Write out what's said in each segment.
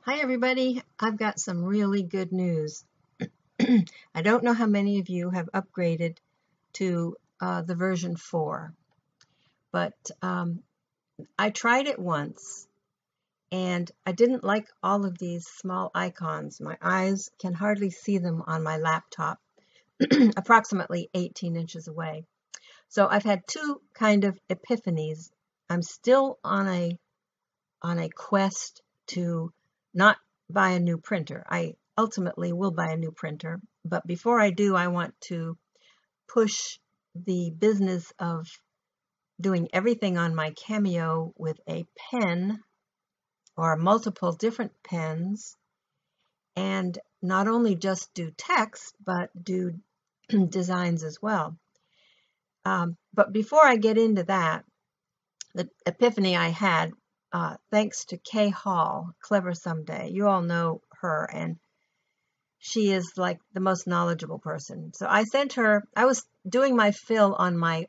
Hi everybody, I've got some really good news. I don't know how many of you have upgraded to the version 4, but I tried it once and I didn't like all of these small icons. My eyes can hardly see them on my laptop, approximately 18 inches away. So I've had two kind of epiphanies. I'm still on a quest to not buy a new printer. I ultimately will buy a new printer, but before I do, I want to push the business of doing everything on my Cameo with a pen or multiple different pens, and not only just do text, but do designs as well. But before I get into that, the epiphany I had, thanks to Kay Hall, Clever Someday. You all know her, and she is like the most knowledgeable person. So I sent her, I was doing my fill on my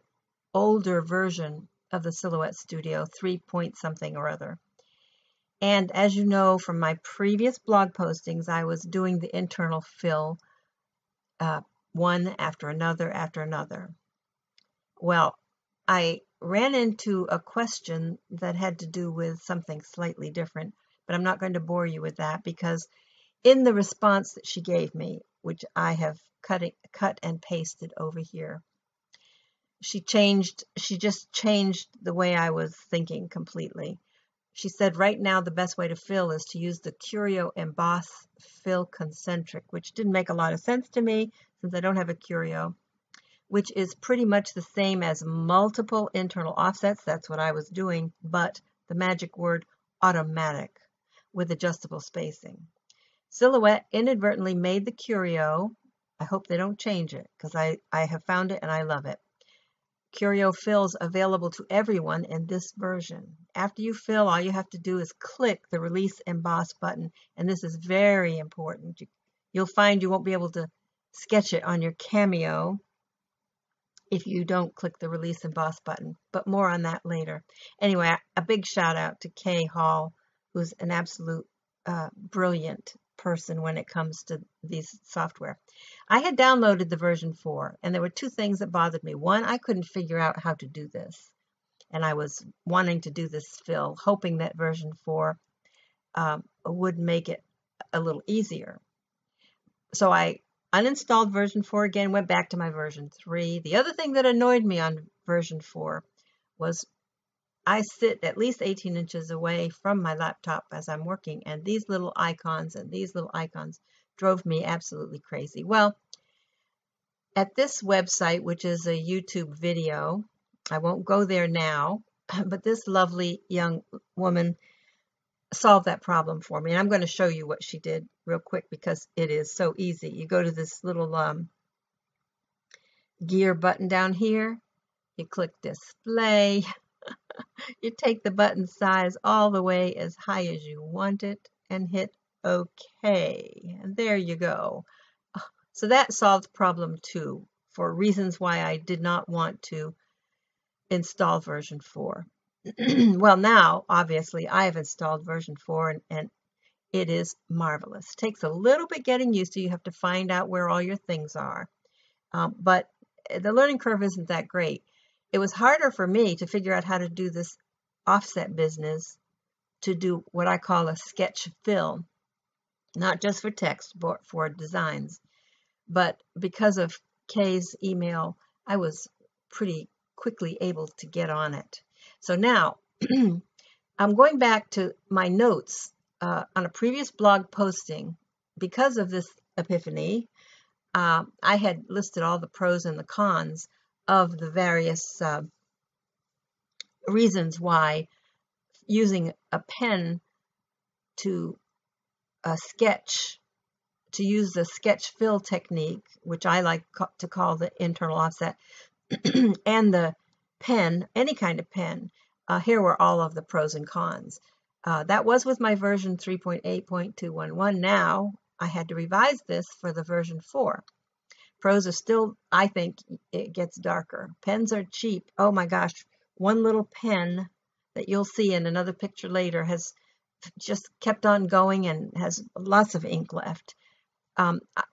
older version of the Silhouette Studio, 3 point something or other. And as you know from my previous blog postings, I was doing the internal fill one after another. Well, I ran into a question that had to do with something slightly different, but I'm not going to bore you with that because in the response that she gave me, which I have cut and pasted over here, she just changed the way I was thinking completely. She said right now the best way to fill is to use the Curio Emboss Fill Concentric, which didn't make a lot of sense to me since I don't have a Curio, which is pretty much the same as multiple internal offsets. That's what I was doing, but the magic word automatic with adjustable spacing. Silhouette inadvertently made the Curio. I hope they don't change it because I have found it and I love it. Curio fills available to everyone in this version. After you fill, all you have to do is click the Release Emboss button, and this is very important. You'll find you won't be able to sketch it on your Cameo if you don't click the Release Emboss button, but more on that later. Anyway, a big shout out to Kay Hall, who's an absolute brilliant person when it comes to these software. I had downloaded the version 4, and there were two things that bothered me. One, I couldn't figure out how to do this, and I was wanting to do this fill, hoping that version 4 would make it a little easier. So I uninstalled version 4 again, went back to my version 3. The other thing that annoyed me on version 4 was I sit at least 18 inches away from my laptop as I'm working, and these little icons and these little icons drove me absolutely crazy. Well, at this website, which is a YouTube video, I won't go there now, but this lovely young woman solved that problem for me. And I'm going to show you what she did real quick because it is so easy. You go to this little gear button down here, you click display, you take the button size all the way as high as you want it and hit OK. And there you go. So that solved problem 2 for reasons why I did not want to install version 4. Well, now, obviously, I have installed version 4 and it is marvelous. It takes a little bit getting used to. You have to find out where all your things are. But the learning curve isn't that great. It was harder for me to figure out how to do this offset business, to do what I call a sketch fill, not just for text, but for designs. But because of Kay's email, I was pretty quickly able to get on it. So now I'm going back to my notes on a previous blog posting. Because of this epiphany, I had listed all the pros and the cons of the various reasons why using a pen to sketch, to use the sketch fill technique, which I like to call the internal offset, and the pen, any kind of pen, here were all of the pros and cons. That was with my version 3.8.211. Now I had to revise this for the version 4. Pros are still, I think it gets darker. Pens are cheap. Oh my gosh, one little pen that you'll see in another picture later has just kept on going and has lots of ink left.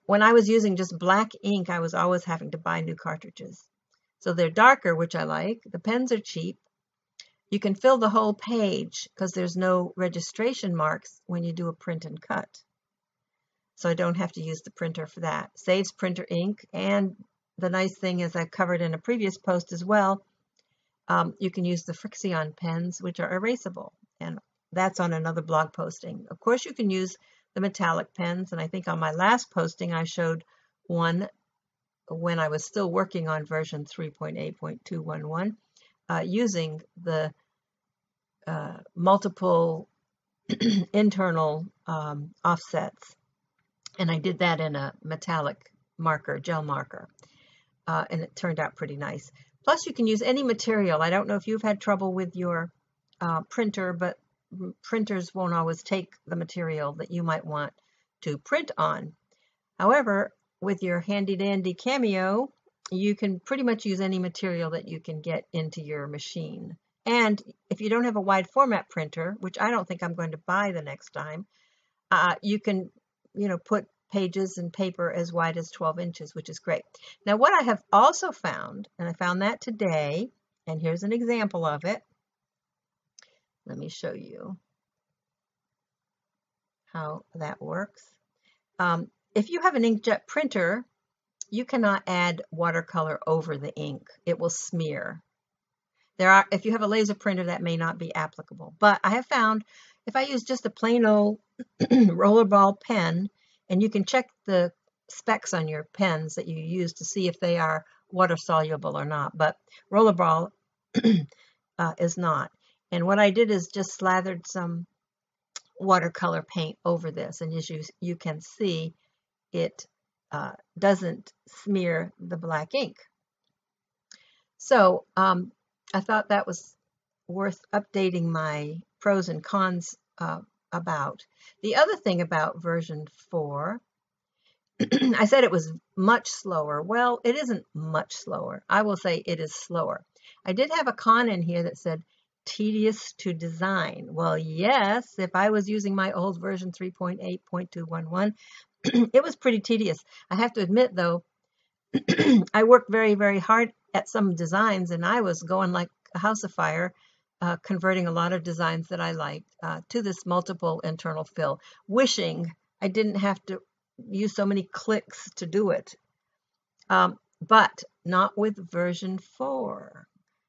When I was using just black ink, I was always having to buy new cartridges. So they're darker, which I like. The pens are cheap. You can fill the whole page because there's no registration marks when you do a print and cut. So I don't have to use the printer for that. Saves printer ink, and the nice thing is I've covered in a previous post as well, you can use the Frixion pens, which are erasable, and that's on another blog posting. Of course, you can use the metallic pens, and I think on my last posting I showed one when I was still working on version 3.8.211 using the multiple internal offsets, and I did that in a metallic marker, gel marker, and it turned out pretty nice. Plus, you can use any material. I don't know if you've had trouble with your printer, but printers won't always take the material that you might want to print on. However, with your handy-dandy Cameo, you can pretty much use any material that you can get into your machine. And if you don't have a wide format printer, which I don't think I'm going to buy the next time, you can, put pages and paper as wide as 12 inches, which is great. Now, what I have also found, and I found that today, and here's an example of it. Let me show you how that works. If you have an inkjet printer, you cannot add watercolor over the ink. It will smear. If you have a laser printer, that may not be applicable. But I have found if I use just a plain old rollerball pen, and you can check the specs on your pens that you use to see if they are water soluble or not. But rollerball is not. And what I did is just slathered some watercolor paint over this, and as you can see, it doesn't smear the black ink. So I thought that was worth updating my pros and cons about. The other thing about version 4, I said it was much slower. Well, it isn't much slower. I will say it is slower. I did have a con in here that said tedious to design. Well, yes, if I was using my old version 3.8.211, it was pretty tedious. I have to admit, though, I worked very, very hard at some designs, and I was going like a house afire, converting a lot of designs that I liked to this multiple internal fill, wishing I didn't have to use so many clicks to do it. But not with version 4.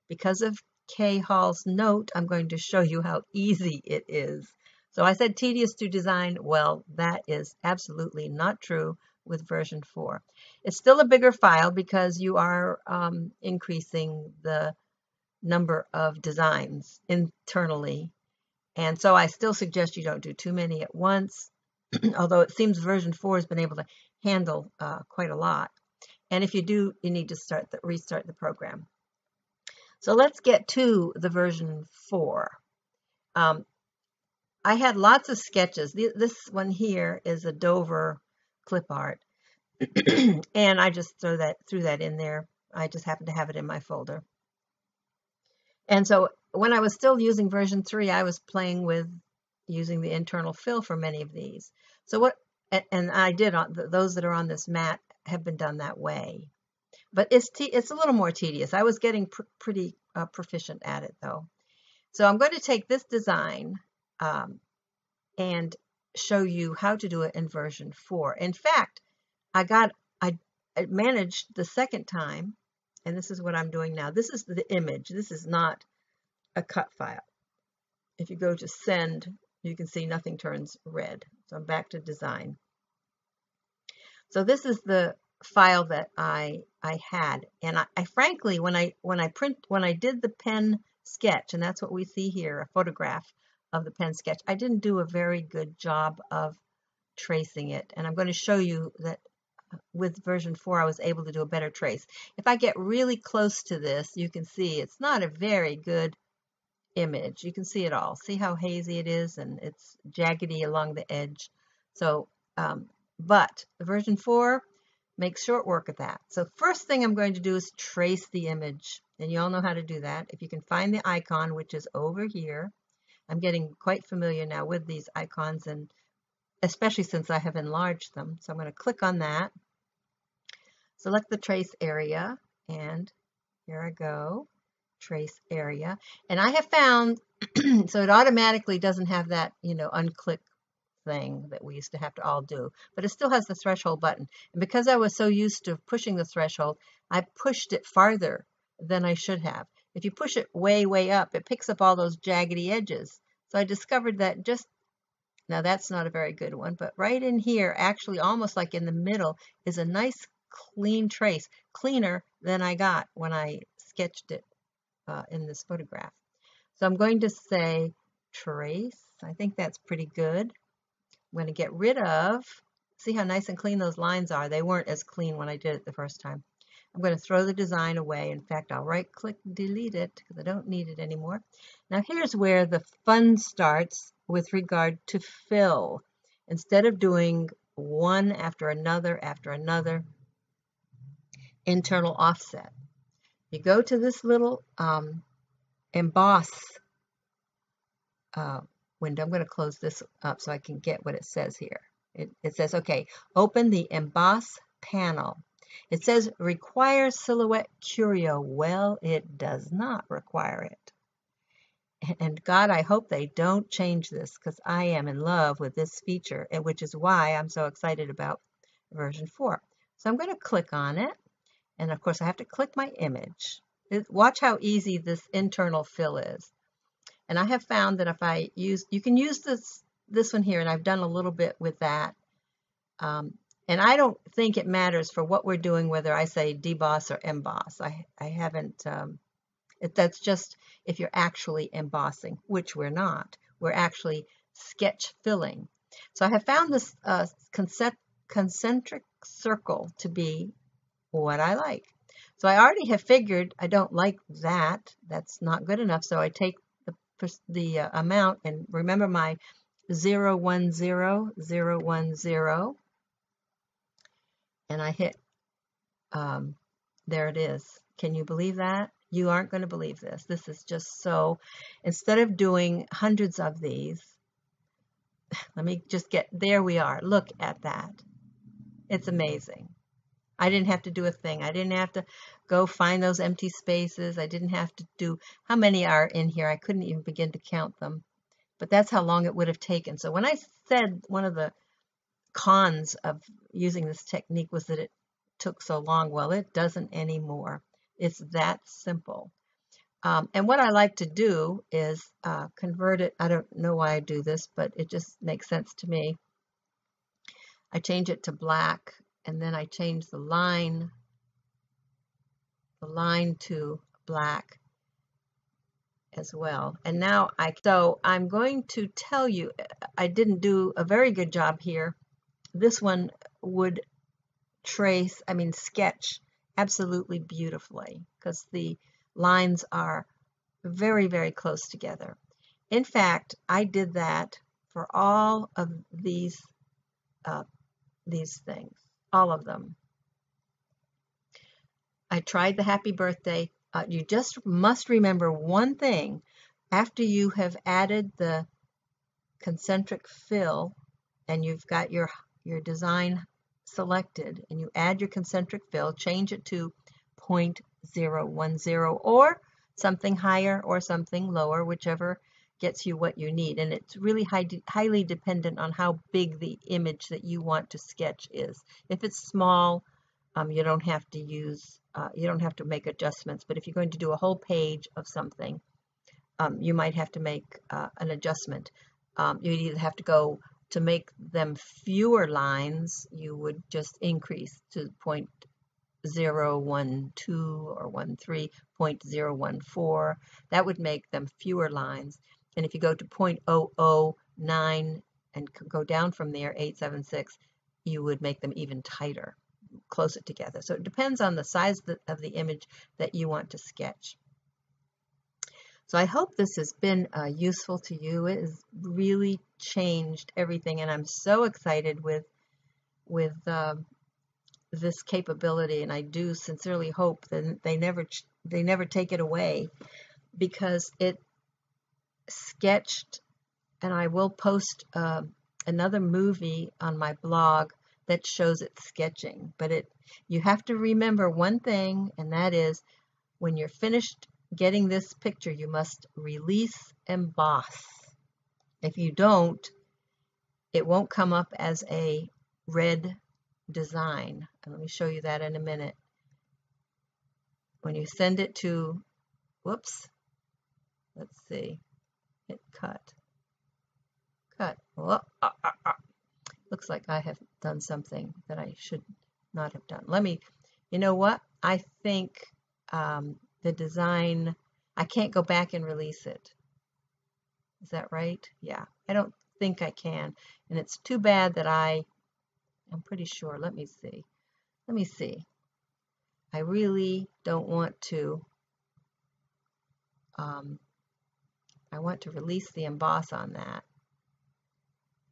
Because of Kay Hall's note, I'm going to show you how easy it is. So I said tedious to design. Well, that is absolutely not true with version 4. It's still a bigger file because you are increasing the number of designs internally. And so I still suggest you don't do too many at once, although it seems version 4 has been able to handle quite a lot. And if you do, you need to restart the program. So let's get to the version 4. I had lots of sketches. This one here is a Dover clip art. And I just threw that in there. I just happened to have it in my folder. And so when I was still using version 3, I was playing with using the internal fill for many of these. So and I did, those that are on this mat have been done that way. But it's a little more tedious. I was getting pretty proficient at it, though. So I'm going to take this design and show you how to do it in version 4. In fact, I managed the second time, and this is what I'm doing now. This is the image. This is not a cut file. If you go to send, you can see nothing turns red. So I'm back to design. So this is the file that I had, and I frankly, when I did the pen sketch, and that's what we see here, a photograph of the pen sketch, I didn't do a very good job of tracing it, and I'm going to show you that with version 4 I was able to do a better trace. If I get really close to this, you can see it's not a very good image. You can see it all. See how hazy it is, and it's jaggedy along the edge. So but version 4 makes short work of that. So first thing I'm going to do is trace the image, and you all know how to do that. If you can find the icon, which is over here, I'm getting quite familiar now with these icons, and especially since I have enlarged them. So I'm going to click on that, select the trace area, and here I go, trace area. And I have found, so it automatically doesn't have that, unclick thing that we used to have to all do, but it still has the threshold button. And because I was so used to pushing the threshold, I pushed it farther than I should have. If you push it way, way up, it picks up all those jaggedy edges. So I discovered that now that's not a very good one, but right in here, actually almost like in the middle, is a nice clean trace, cleaner than I got when I sketched it in this photograph. So I'm going to say trace. I think that's pretty good. I'm going to get rid of, see how nice and clean those lines are. They weren't as clean when I did it the first time. I'm going to throw the design away. In fact, I'll right click, delete it, because I don't need it anymore. Now here's where the fun starts with regard to fill. Instead of doing one after another internal offset, you go to this little emboss window. I'm going to close this up so I can get what it says here. It says, okay, open the emboss panel. It says require silhouette curio. Well, it does not require it. And God, I hope they don't change this, because I am in love with this feature, which is why I'm so excited about version 4. So I'm going to click on it. And of course, I have to click my image. Watch how easy this internal fill is. And I have found that if I use, you can use this one here, and I've done a little bit with that. And I don't think it matters for what we're doing, whether I say deboss or emboss. I haven't, that's just if you're actually embossing, which we're not. We're actually sketch filling. So I have found this concentric circle to be what I like. So I already have figured I don't like that. That's not good enough. So I take the amount, and remember my 0, 1, 0, 0, 1, 0, and I hit, there it is. Can you believe that? You aren't going to believe this. This is just so, instead of doing hundreds of these, let me just get, there we are. Look at that. It's amazing. I didn't have to do a thing. I didn't have to go find those empty spaces. I didn't have to do, how many are in here? I couldn't even begin to count them. But that's how long it would have taken. So when I said one of the cons of using this technique was that it took so long, well, it doesn't anymore. It's that simple. And what I like to do is convert it. I don't know why I do this, but it just makes sense to me. I change it to black, and then I change the line to black as well. And now so I'm going to tell you, I didn't do a very good job here. This one would sketch absolutely beautifully, because the lines are very, very close together. In fact, I did that for all of these things, all of them. I tried the happy birthday. You just must remember one thing. After you have added the concentric fill and you've got your design selected, and you add your concentric fill, change it to 0.010 or something higher or something lower, whichever gets you what you need. And it's really highly dependent on how big the image that you want to sketch is. If it's small, you don't have to use, you don't have to make adjustments. But if you're going to do a whole page of something, you might have to make an adjustment. You'd either have to go, to make them fewer lines, you would just increase to 0.012 or 0.014. That would make them fewer lines. And if you go to 0.009 and go down from there, 876, you would make them even tighter, closer together. So it depends on the size of the image that you want to sketch. So I hope this has been useful to you. It has really changed everything, and I'm so excited with this capability, and I do sincerely hope that they never take it away, because it sketched, and I will post another movie on my blog that shows it sketching. But you have to remember one thing, and that is when you're finished getting this picture, you must release emboss. If you don't, it won't come up as a red design. And let me show you that in a minute. When you send it to, whoops, let's see, hit cut. Oh, looks like I have done something that I should not have done. You know what? I think the design, I can't go back and release it. Is that right? Yeah, I don't think I can. And it's too bad that I'm pretty sure. Let me see. I really don't want to. I want to release the emboss on that.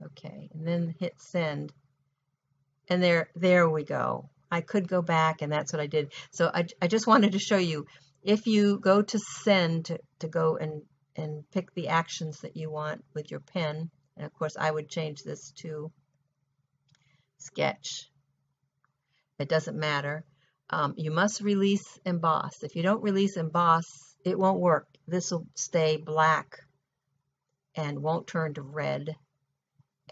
Okay, and then hit send. And there we go. I could go back, and that's what I did. So I just wanted to show you, if you go to send to go and pick the actions that you want with your pen, and of course I would change this to sketch. It doesn't matter. You must release emboss. If you don't release emboss, it won't work. This will stay black and won't turn to red.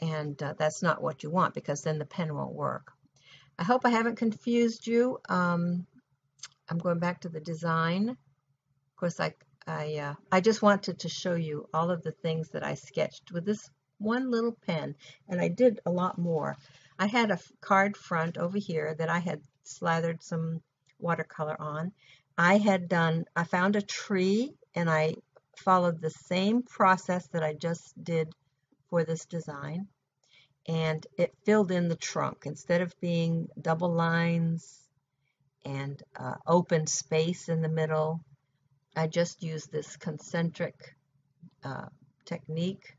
And that's not what you want, because then the pen won't work. I hope I haven't confused you. I'm going back to the design. Of course, I just wanted to show you all of the things that I sketched with this one little pen, and I did a lot more. I had a card front over here that I had slathered some watercolor on. I found a tree, and I followed the same process that I just did for this design, and it filled in the trunk. Instead of being double lines and open space in the middle, I just used this concentric technique,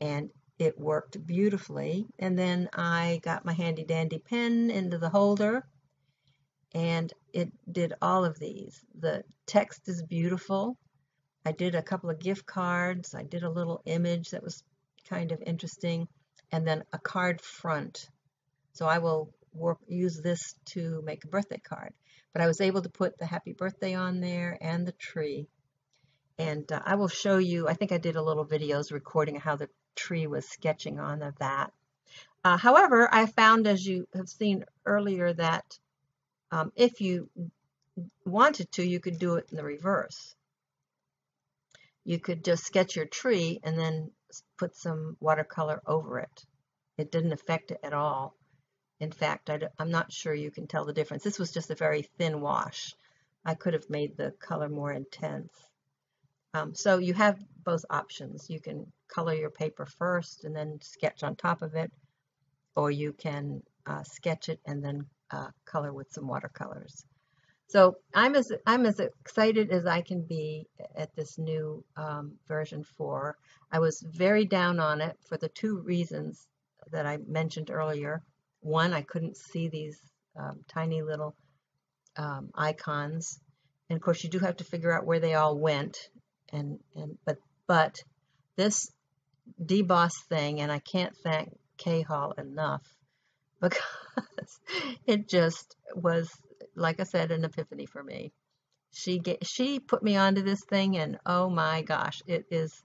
and it worked beautifully. And then I got my handy dandy pen into the holder, and it did all of these. The text is beautiful. I did a couple of gift cards. I did a little image that was kind of interesting, and then a card front. So I will use this to make a birthday card. But I was able to put the happy birthday on there and the tree. And I will show you, I think I did a little videos recording how the tree was sketching on that. However, I found, as you have seen earlier, that if you wanted to, you could do it in the reverse. You could just sketch your tree and then put some watercolor over it. It didn't affect it at all. In fact, I'm not sure you can tell the difference. This was just a very thin wash. I could have made the color more intense. So you have both options. You can color your paper first and then sketch on top of it, or you can sketch it and then color with some watercolors. So I'm as excited as I can be at this new version 4. I was very down on it for the two reasons that I mentioned earlier. One, I couldn't see these tiny little icons, and of course you do have to figure out where they all went. But this deboss thing, and I can't thank Kay Hall enough, because it just was, like I said, an epiphany for me. She put me onto this thing, and oh my gosh, it is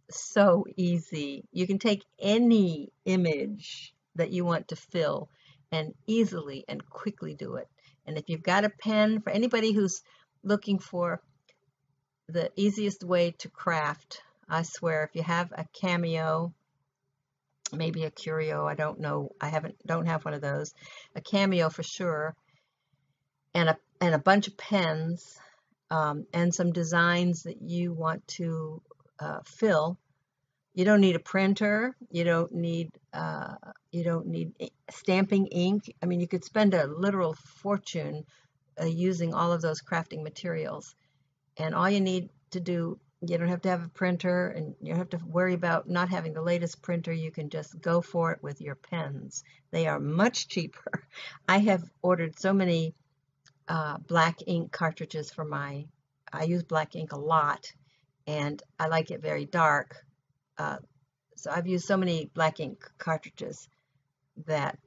so easy. You can take any image that you want to fill and easily and quickly do it. And if you've got a pen, for anybody who's looking for the easiest way to craft, I swear, if you have a Cameo, maybe a Curio, I don't know, don't have one of those, a Cameo for sure, and a bunch of pens, and some designs that you want to fill. You don't need a printer. You don't need stamping ink. I mean, you could spend a literal fortune using all of those crafting materials. And all you need to do, you don't have to have a printer, and you don't have to worry about not having the latest printer. You can just go for it with your pens. They are much cheaper. I have ordered so many black ink cartridges for I use black ink a lot, and I like it very dark. So I've used so many black ink cartridges that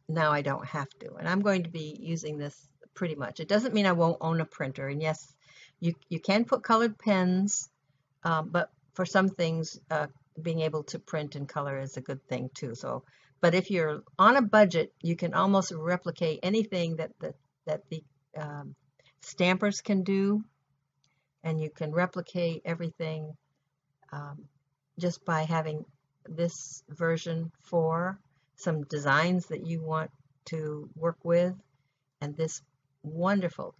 now I don't have to. And I'm going to be using this pretty much. It doesn't mean I won't own a printer. And yes, you can put colored pens, but for some things, being able to print in color is a good thing too. So, but if you're on a budget, you can almost replicate anything that the stampers can do, and you can replicate everything just by having this version 4, some designs that you want to work with, and this wonderful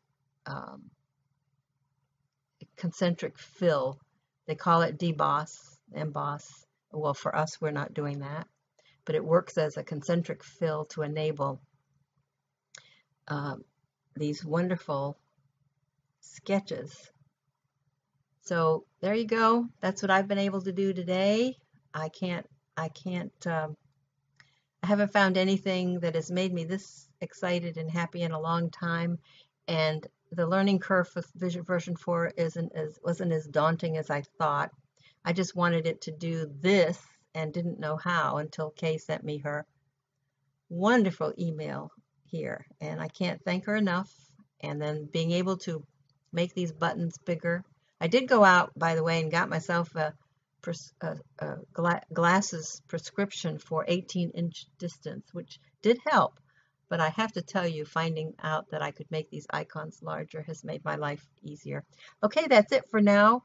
concentric fill. They call it emboss. Well, for us, we're not doing that, but it works as a concentric fill to enable these wonderful sketches. So there you go. That's what I've been able to do today. I haven't found anything that has made me this excited and happy in a long time. And the learning curve for version 4 wasn't as daunting as I thought. I just wanted it to do this and didn't know how until Kay sent me her wonderful email here. And I can't thank her enough. And then being able to make these buttons bigger. I did go out, by the way, and got myself a glasses prescription for 18-inch distance, which did help. But I have to tell you, finding out that I could make these icons larger has made my life easier. Okay, that's it for now.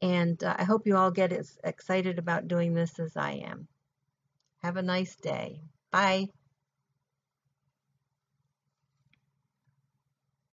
And I hope you all get as excited about doing this as I am. Have a nice day. Bye.